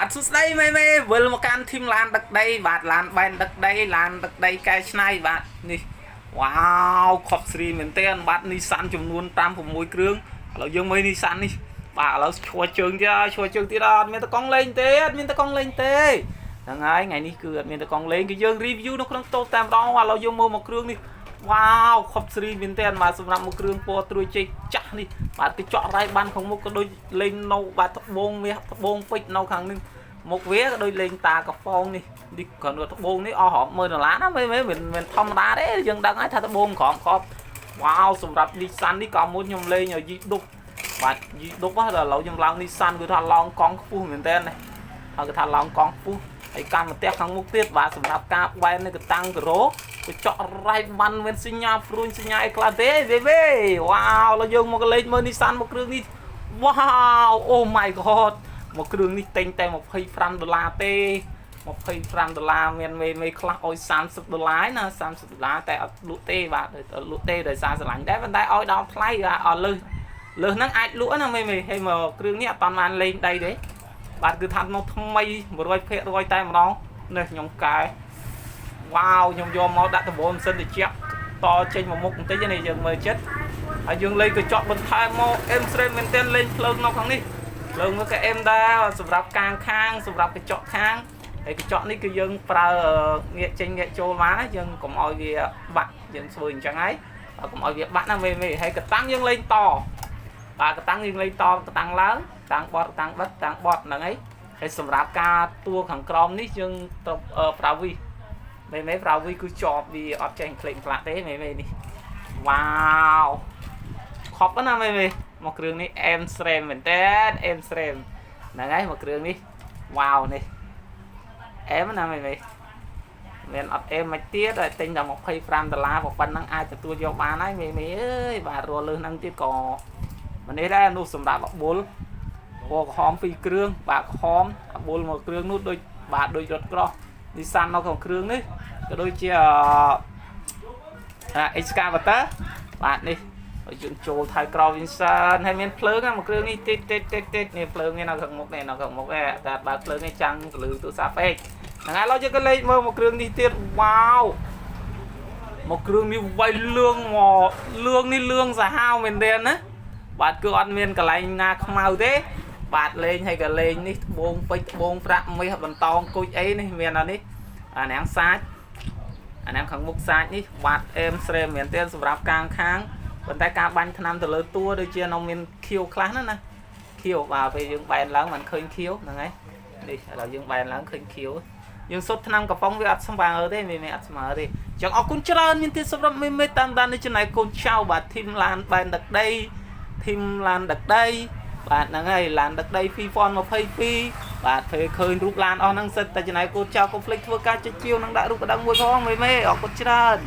អត់សួស្ដីមេវិលមកកាន់ធីមឡានដឹកដីបាទឡានបែនដឹកដីឡានដឹកដីកែច្នៃបាទនេះវ៉ាវខុបស្រីមែនទែនបាទនីសាន់ចំនួន5 6គ្រឿងឥឡូវយើងមើលនីសាន់នេះបាទឥឡូវឈួរជើងទៀតអត់មានតកង់លេងទេហ្នឹងហើយថ្ងៃនេះគឺអត់មានតកង់លេងគឺយើង review នៅក្នុងតូបតែម្ដងឥឡូវយើងមើលមកគ្រឿងនេះវ៉ាវខុបស្រីមែនទែនបាទសម្រាប់មួយគ្រឿងពណ៌ត្រួយចេកចាស់នេះបាទគេចក់រ៉ៃបានខាងមុខក៏ដូចលេងនៅបាទត្បូងមាសត្បូងពេជ្រនៅខាងនេះមុខវាក៏ដូចលេងតាកាហ្វងនេះគ្រាន់តែត្បូងនេះអស់$10000ណាមិនធម្មតាទេយើងដឹងហើយថាត្បូងក្រមខប់វ៉ាវសម្រាប់ Nissan នេះក៏មួយខ្ញុំលេងឲ្យយីដុកបាទយីដុកដល់ឥឡូវខ្ញុំឡើង Nissan គឺថាឡងកង់ខ្ពស់មែនតើណាហើយគឺថាឡងកង់ខ្ពស់ហើយកម្មផ្ទះខាងមុខទៀតបាទសម្រាប់ការបែននៅកតាំងការ៉ូទៅចក់រ៉ៃបានមានសញ្ញាព្រួញសញ្ញាអីខ្លះទេវ៉ាវឡើយយើងមកលេងមើល Nissan មកគ្រឿងនេះវ៉ាវអូ my god មកគ្រឿងនេះទិញតែ$25ទេ$25មានមេខ្លះឲ្យ$30ណា$30តែអត់លក់ទេបាទលក់ទេដោយសារស្រឡាញ់ដែរប៉ុន្តែឲ្យដល់ថ្លៃអត់លើសហ្នឹងអាចលក់ណាមេហើយមកគ្រឿងនេះអត់បានលេងដីទេបាទគឺថាមកថ្មី100%តែម្ដងនេះខ្ញុំកែវ៉ាវខ្ញុំយកមកដាក់ដំបូលម៉ាស៊ីនត្រជាក់តចេញមកមុខបន្តិចនេះយើងមើលចិត្តហើយយើងលេងកញ្ចក់បន្ថែមមកអេមស្រេមមែនទែនលេងភ្លើងនៅខាងនេះភ្លើងនោះក៏អេមដែរសម្រាប់កាងខាងសម្រាប់កញ្ចក់ខាងហើយកញ្ចក់នេះគឺយើងប្រើងាកចេញងាកចូលមកណាយើងកុំឲ្យវាបាក់យើងធ្វើអញ្ចឹងហើយកុំឲ្យវាបាក់ណាមេហើយកតាំងយើងលេងតបាទកតាំងយើងលេងតកតាំងឡើងតាំងបត់តាំងបិទតាំងបត់ហ្នឹងហើយសម្រាប់ការតួខាងក្រោមនេះយើងទៅប្រើវីមេប្រើវីគឺជាប់វាអត់ចេញក្លេកផ្លាក់ទេមេនេះវ៉ាវខប់ណាមេមកគ្រឿងនេះអេមស្រេមមែនតើអេមស្រេមហ្នឹងហើយមកគ្រឿងនេះវ៉ាវនេះអេមណាមេមានអត់អេមមកទៀតហើយទិញតែ$25ប៉ុណ្ណឹងអាចទទួលយកបានហើយមេអើយបាទរស់លើហ្នឹងទៀតក៏ម្នេះដែរនោះសម្រាប់អបុលពណ៌ក្រហម2គ្រឿងបាទក្រហមអបុលមួយគ្រឿងនោះដូចបាទដូចរថក្រោះ Nissan នៅក្នុងគ្រឿងនេះក៏ដូចជាExcavator បាទនេះយើងចូលថៃក្រោ Vincent ហើយមានភ្លើងមួយគ្រឿងនេះតិចនេះភ្លើងនេះនៅខាងមុខនេះតែបើភ្លើងនេះចាំងពលឺទូរស័ព្ទពេកហ្នឹងហើយឡើយយើងក៏លេខមើលមួយគ្រឿងនេះទៀតវ៉ាវមួយគ្រឿងនេះវាយលឿងមកលឿងនេះលឿងសាហាវមែនទេណាបាទគឺអត់មានកន្លែងណាខ្មៅទេបាទលេងហើយក៏លេងនេះត្បូងពេជ្រត្បូងប្រាក់មាសបន្តងគុជអីនេះមានអានេះអាណាំងសាច់អាណាំងខាងមុខសាច់នេះបាទអេមស្រេមមែនទេសម្រាប់កាងខាងប៉ុន្តែការបាញ់ថ្នាំទៅលើតួដូចជានៅមានខៀវខ្លះណាខៀវបាទពេលយើងបែនឡើងមិនឃើញខៀវហ្នឹងហើយនេះឥឡូវយើងបែនឡើងឃើញខៀវយើងសុទ្ធថ្នាំកំប៉ុងវាអត់ស្មើទេមេអត់ស្មើទេចឹងអរគុណច្រើនមានទៀតសម្រាប់មេតាមដាននេះចំណែកកូនចៅបាទធីមឡានបែនដឹកដីធីមឡានដឹកដីបាទហ្នឹងហើយឡានដឹកដី 2022 បាទពេលឃើញរូបឡានអស់ហ្នឹងសិតតែចំណែកកូនចៅកុំភ្លេចធ្វើការចុចជាវនិងដាក់រូបកណ្ដឹងមួយផងមេអរគុណច្រើន